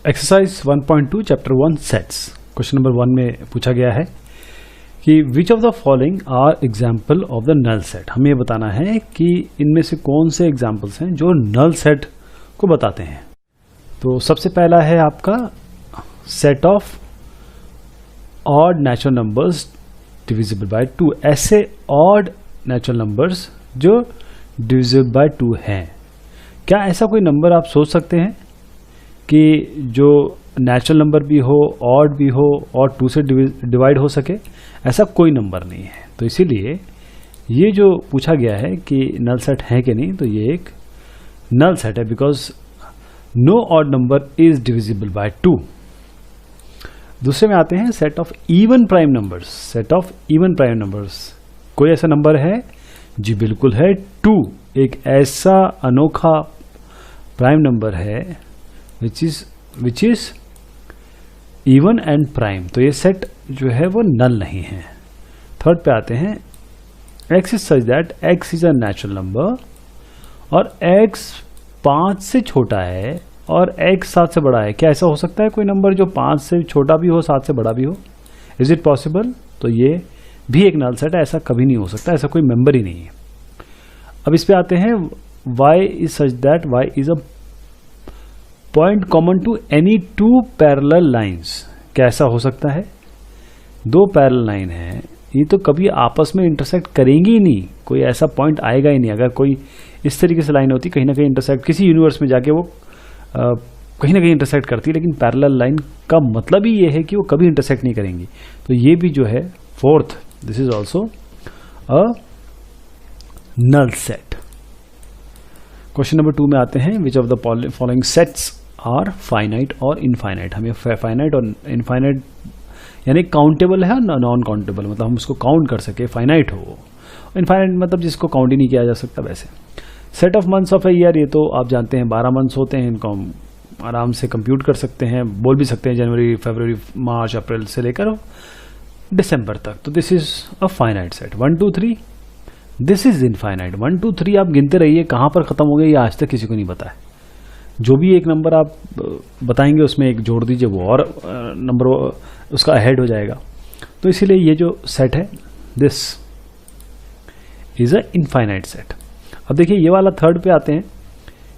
Exercise 1.2 chapter 1 sets. Question number 1 में पूछा गया है कि which of the following are example of the null set. हमें बताना है कि इनमें से कौन से एग्जाम्पल्स हैं जो नल सेट को बताते हैं। तो सबसे पहला है आपका set of odd natural numbers divisible by 2। ऐसे ऑड नेचुरल नंबर्स जो डिविजिबल बाय 2 हैं। क्या ऐसा कोई नंबर आप सोच सकते हैं कि जो नेचुरल नंबर भी हो, ऑड भी हो और 2 से डिवाइड हो सके? ऐसा कोई नंबर नहीं है। तो इसीलिए ये जो पूछा गया है कि नल सेट है कि नहीं, तो ये एक नल सेट है because no odd number is divisible by 2। दूसरे में आते हैं set of even prime numbers. Set of even prime numbers, कोई ऐसा नंबर है? जी बिल्कुल है, 2 एक ऐसा अनोखा प्राइम नंबर है which is even and prime. तो ये सेट जो है वो नल नहीं है। थर्ड पे आते हैं x is such that x is a natural number और x 5 से छोटा है और x 7 से बड़ा है। क्या ऐसा हो सकता है कोई नंबर जो 5 से छोटा भी हो 7 से बड़ा भी हो? Is it possible? तो ये भी एक नल सेट है, ऐसा कभी नहीं हो सकता, ऐसा कोई मेंबर ही नहीं है। अब इस पे आते हैं y is such that y is a point common to any 2 parallel lines. क्या ऐसा हो सकता है? 2 पैरेलल लाइन है, ये तो कभी आपस में इंटरसेक्ट करेंगी ही नहीं, कोई ऐसा पॉइंट आएगा ही नहीं। अगर कोई इस तरीके से लाइन होती, कहीं ना कहीं इंटरसेक्ट, किसी यूनिवर्स में जाके वो कहीं ना कहीं इंटरसेक्ट करती, लेकिन पैरेलल लाइन का मतलब ही ये है कि वो कभी इंटरसेक्ट नहीं करेंगी। तो ये भी जो है fourth, this is also a null set. Question number 2 में आते हैं which of the following sets are finite और इनफाइनाइट। हमें फाइनाइट और इनफाइनाइट यानी काउंटेबल है और नॉन काउंटेबल, मतलब हम उसको काउंट कर सके, फाइनाइट हो। इनफाइनाइट मतलब जिसको काउंट ही नहीं किया जा सकता। वैसे set of months of a year, ये तो आप जानते हैं 12 मंथ्स होते हैं, इनको हम आराम से कंप्यूट कर सकते हैं, बोल भी सकते हैं जनवरी, फरवरी, मार्च, अप्रैल से लेकर दिसंबर तक। तो this is a finite set. 1 2 3 this is infinite. 1 2 3 आप गिनते रहिए, कहां पर खत्म हो गया ये आज तक किसी को नहीं पता है। जो भी एक नंबर आप बताएंगे उसमें एक जोड़ दीजिए, वो और नंबर उसका अहेड हो जाएगा। तो इसीलिए ये जो सेट है this is a infinite set. अब देखिए ये वाला थर्ड पे आते हैं,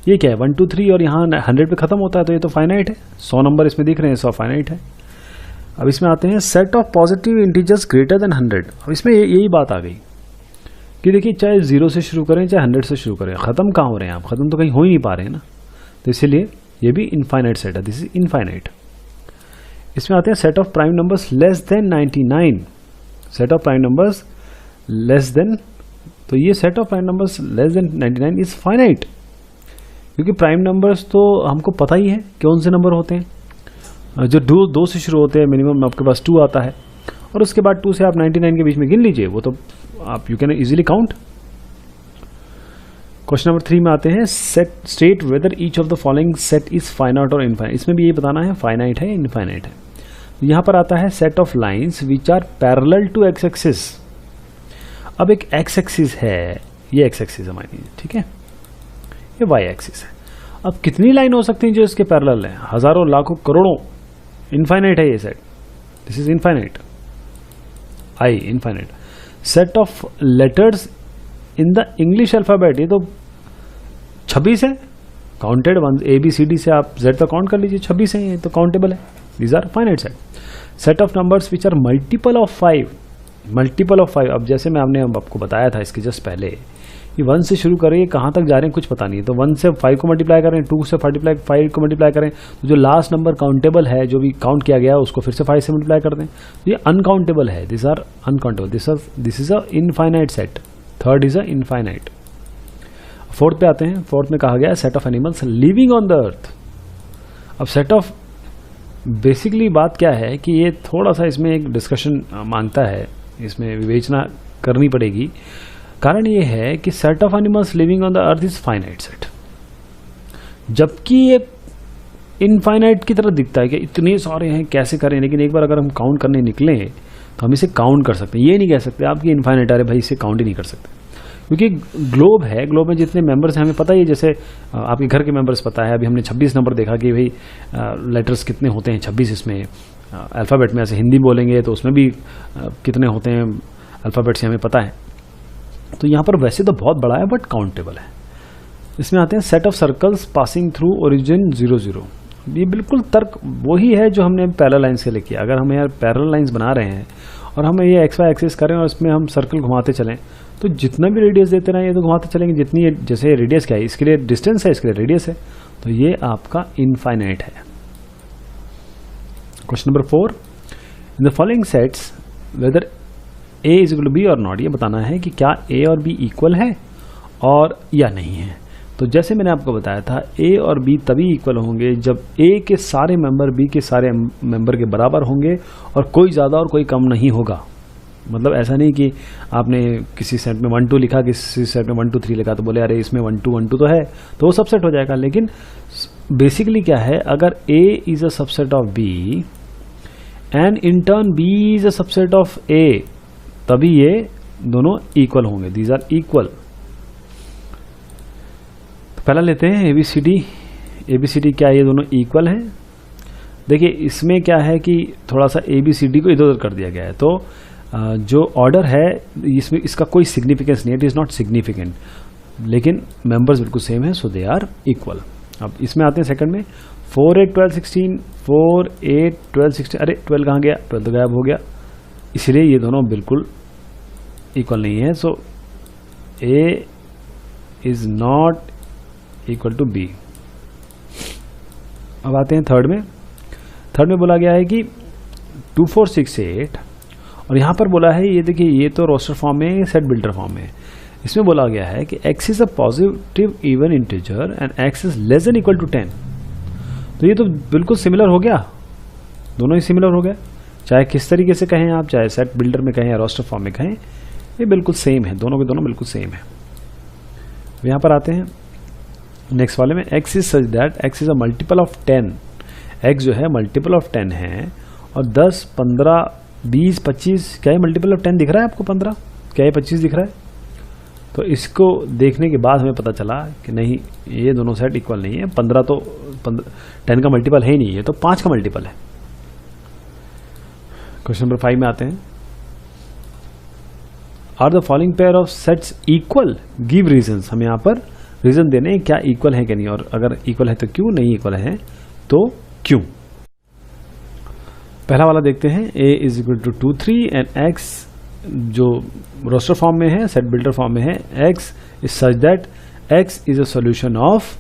ये क्या है? 1 2 3 और यहाँ 100 पे खत्म होता है, तो ये तो फाइनाइट है। 100 नंबर इसमें दिख रहे हैं, 100 फाइनाइट है। अब इसमें आते हैं set of positive integers greater than 100। अब इसमें यही बात आ गई कि देखिए चाहे 0 से शुरू करें चाहे 100 से शुरू करें, खत्म कहाँ हो रहे हैं आप? खत्म तो कहीं हो ही नहीं पा रहे हैं ना। तो इसीलिए ये भी इनफाइनाइट सेट है, दिस इज इनफाइनाइट। इसमें आते हैं set of prime numbers less than 99। Set of prime numbers less than, तो ये set of prime numbers less than 99 is finite, क्योंकि प्राइम नंबर्स तो हमको पता ही है कौन से नंबर होते हैं, जो 2 से शुरू होते हैं, मिनिमम आपके पास 2 आता है, और उसके बाद 2 से आप 99 के बीच में गिन लीजिए, वो तो आप you can easily count. Question number 3 में आते हैं set state whether each of the following set is finite और इनफाइनाइट। इसमें भी ये बताना है फाइनाइट है इनफाइनाइट है। यहां पर आता है set of lines which are parallel to x axis. अब एक एक्स एक्सिस है, ये एक्स एक्सिस है हमारी, ठीक है, ये वाई एक्सिस है। अब कितनी लाइन हो सकती है जो इसके पैरेलल है? हजारों, लाखों, करोड़ों। इनफाइनाइट है ये set, this is infinite, I infinite. Set of letters in the English alphabet, ये तो 26 है, काउंटेड वन, ABCD से आप Z तक काउंट कर लीजिए, 26 है, ये तो काउंटेबल है, these are finite set. Set of numbers which are multiple of 5, multiple of 5। अब जैसे मैं आपको बताया था इसके जस्ट पहले, ये 1 से शुरू करें, कहाँ तक जा रहे हैं कुछ पता नहीं है। तो 1 से 5 को मल्टीप्लाई करें, 2 से 5 को मल्टीप्लाई करें, तो जो लास्ट नंबर काउंटेबल है, जो भी काउंट किया गया है, उसको फिर से 5 से मल्टीप्लाई कर दें, तो ये अनकाउंटेबल है, this are uncountable, this is a infinite set. Third is a infinite. Fourth पे आते हैं, फोर्थ में कहा गया set of animals living on the earth. अब सेट ऑफ, बेसिकली बात क्या है कि ये थोड़ा सा इसमें एक डिस्कशन मांगता है, इसमें विवेचना करनी पड़ेगी। कारण ये है कि set of animals living on the earth is finite set, जबकि ये इनफाइनाइट की तरह दिखता है कि इतने सारे हैं, कैसे करें। लेकिन एक बार अगर हम काउंट करने निकले तो हम इसे काउंट कर सकते हैं। ये नहीं कह सकते आप कि इनफाइनाइट, अरे भाई इसे काउंट ही नहीं कर सकते, क्योंकि ग्लोब है, ग्लोब में जितने मेंबर्स हैं हमें पता ही है, जैसे आपके घर के मेंबर्स पता है, अभी हमने 26 नंबर देखा कि भाई लेटर्स कितने होते हैं, 26 इसमें अल्फ़ाबेट में, ऐसे हिंदी बोलेंगे तो उसमें भी कितने होते हैं अल्फ़ाबेट से हमें पता है। तो यहाँ पर वैसे तो बहुत बड़ा है बट काउंटेबल है। इसमें आते हैं set of circles passing through origin 0 0। ये बिल्कुल तर्क वही है जो हमने पैरेलल लाइंस के लिए किया। अगर हम यार पैरेलल लाइंस बना रहे हैं और हम ये एक्स वाई एक्सिस करें और इसमें हम सर्कल घुमाते चलें, तो जितना भी रेडियस देते रहें ये तो घुमाते चलेंगे, जितनी जैसे रेडियस क्या है, इसके लिए डिस्टेंस है, इसके लिए रेडियस है, तो ये आपका इनफाइनाइट है। Question number 4, in the following sets whether A is equal to B और नॉट, ये बताना है कि क्या ए और बी इक्वल है और या नहीं है। तो जैसे मैंने आपको बताया था, ए और बी तभी इक्वल होंगे जब ए के सारे मेंबर बी के सारे मेंबर के बराबर होंगे और कोई ज़्यादा और कोई कम नहीं होगा। मतलब ऐसा नहीं कि आपने किसी सेट में 1 2 लिखा, किसी सेट में 1 2 3 लिखा, तो बोले अरे इसमें 1 2 तो है तो वो सबसेट हो जाएगा। लेकिन बेसिकली क्या है, अगर A is a subset of B and in turn B is a subset of A, तभी ये दोनों इक्वल होंगे, दीज आर इक्वल। पहला लेते हैं एबीसीडी। एबीसीडी क्या है, ये दोनों इक्वल हैं। देखिए इसमें क्या है कि थोड़ा सा एबीसीडी को इधर उधर कर दिया गया है, तो जो ऑर्डर है इसमें इसका कोई सिग्निफिकेंस नहीं है, इट इज़ नॉट सिग्निफिकेंट, लेकिन मेंबर्स बिल्कुल सेम है, सो दे आर इक्वल। अब इसमें आते हैं सेकंड में, 4 8 12 16, 4 8 12 16, अरे 12 कहाँ गया, 12 तो गायब हो गया, इसलिए ये दोनों बिल्कुल इक्वल नहीं है। So A is not equal to B. अब आते हैं थर्ड में। थर्ड में बोला गया है कि 2 4 6 8, और यहां पर बोला है, ये देखिए ये तो रोस्टर फॉर्म में है, सेट बिल्डर फॉर्म में है। इसमें बोला गया है कि x is a positive even integer and x is less than equal to 10। तो ये तो बिल्कुल सिमिलर हो गया, दोनों ही सिमिलर हो गए, चाहे किस तरीके से कहें आप, चाहे सेट बिल्डर में कहें या रोस्टर फॉर्म में कहें, ये बिल्कुल सेम है, दोनों के दोनों बिल्कुल सेम है। यहां पर आते हैं नेक्स्ट वाले में, x is such that x is a multiple of 10। x जो है मल्टीपल ऑफ 10 है, और 10 15 20 25, क्या ये मल्टीपल ऑफ 10 दिख रहा है आपको? 15, क्या ये 25 दिख रहा है? तो इसको देखने के बाद हमें पता चला कि नहीं, ये दोनों सेट इक्वल नहीं है। 15 तो 10 का मल्टीपल है ही नहीं, ये तो 5 का मल्टीपल है। क्वेश्चन नंबर 5 में आते हैं, are the following pair of sets equal, give reasons. हमें यहाँ पर रीजन देने क्या इक्वल है कि नहीं, और अगर इक्वल है तो क्यों, नहीं इक्वल है तो क्यों। पहला वाला देखते हैं, a is equal to 2 3 and x जो रोस्टर फॉर्म में है, सेट बिल्डर फॉर्म में है, x is such that x is a solution of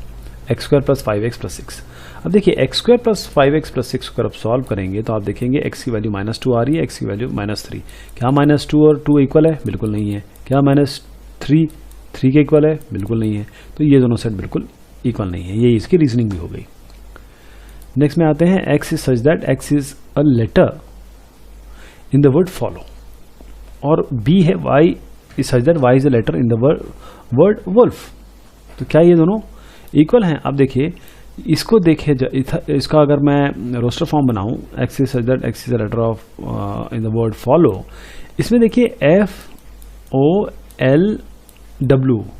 x square plus 5x plus 6। अब देखिए x square plus 5x plus 6 को अब सॉल्व करेंगे तो आप देखेंगे x की वैल्यू -2 आ रही है, x की वैल्यू -3। क्या -2 और 2 इक्वल है? बिल्कुल नहीं है। क्या -3 3 के इक्वल है? बिल्कुल नहीं है। तो ये दोनों सेट बिल्कुल इक्वल नहीं है, ये इसकी रीजनिंग भी हो गई। नेक्स्ट में आते हैं, x is such that x is a letter in the word follow, और b है y is such that y is a letter in the word wolf. तो क्या ये दोनों इक्वल हैं? आप देखिए इसको देखिए, इसका अगर मैं रोस्टर फॉर्म बनाऊं, x is such that x is a letter of in the word follow, इसमें देखिए FOLW,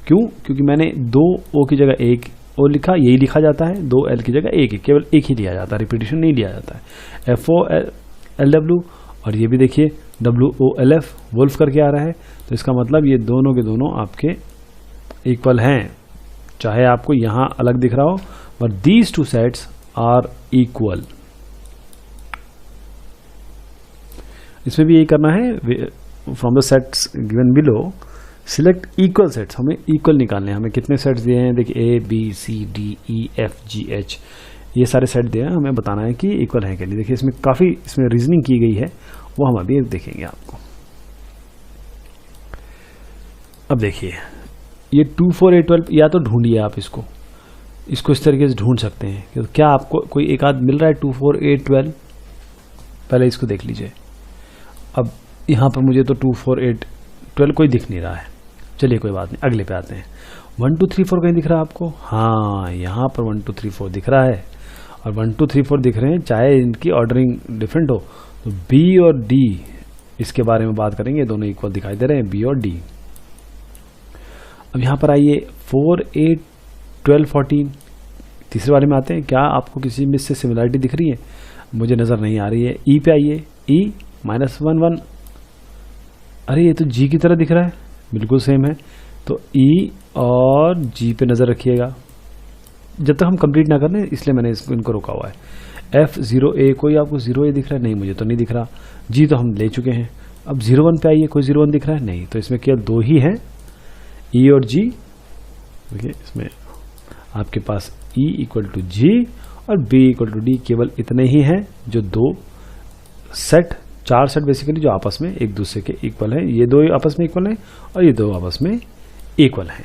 क्यों? क्योंकि मैंने 2 O की जगह 1 O लिखा, यही लिखा जाता है, 2 L की जगह 1, केवल एक ही लिया जाता है, रिपीटिशन नहीं लिया जाता है। FOLW, और ये भी देखिए WOLF, वुल्फ करके आ रहा है, तो इसका मतलब ये दोनों के दोनों आपके इक्वल हैं, चाहे आपको यहां अलग दिख रहा हो, but these 2 sets are equal. इसमें भी यही करना है, from the sets given below select equal sets. हमें इक्वल निकालने हैं। हमें कितने सेट्स दिए हैं? देखिए A B C D E F G H, ये सारे सेट दिए हैं, हमें बताना है कि इक्वल है कि नहीं। देखिए इसमें काफ़ी रीजनिंग की गई है, वो हम अभी देखेंगे आपको। अब देखिए ये 2 4 8 12, या तो ढूंढिए आप इसको इस तरीके से ढूंढ सकते हैं कि क्या आपको कोई एक आध मिल रहा है 2 4 8 12, पहले इसको देख लीजिए। अब यहाँ पर मुझे तो 2 4 8 12 कोई दिख नहीं रहा है, चलिए कोई बात नहीं, अगले पे आते हैं। 1 2 3 4 कहीं दिख रहा है आपको? हाँ, यहाँ पर 1 2 3 4 दिख रहा है, और 1 2 3 4 दिख रहे हैं, चाहे इनकी ऑर्डरिंग डिफरेंट हो। तो B और D, इसके बारे में बात करेंगे, दोनों इक्वल दिखाई दे रहे हैं, B और D। अब यहाँ पर आइए 4, 8, 12, 14, तीसरे वाले में आते हैं। क्या आपको किसी में से सिमिलरिटी दिख रही है? मुझे नज़र नहीं आ रही है। ई पे आइए, ई -1, 1, अरे ये तो जी की तरह दिख रहा है, बिल्कुल सेम है। तो ई और जी पे नज़र रखिएगा, जब तक हम कंप्लीट ना करें इसलिए मैंने इनको रोका हुआ है। F0A, कोई आपको 0A दिख रहा है? नहीं, मुझे तो नहीं दिख रहा। जी तो हम ले चुके हैं। अब 01 पे आइए, कोई 01 दिख रहा है? नहीं, तो इसमें केवल 2 ही हैं, ई और जी। देखिए इसमें आपके पास E = G और B = D, केवल इतने ही हैं जो 2 सेट, 4 सेट बेसिकली जो आपस में एक दूसरे के इक्वल हैं। ये 2 आपस में इक्वल हैं और ये 2 आपस में इक्वल हैं।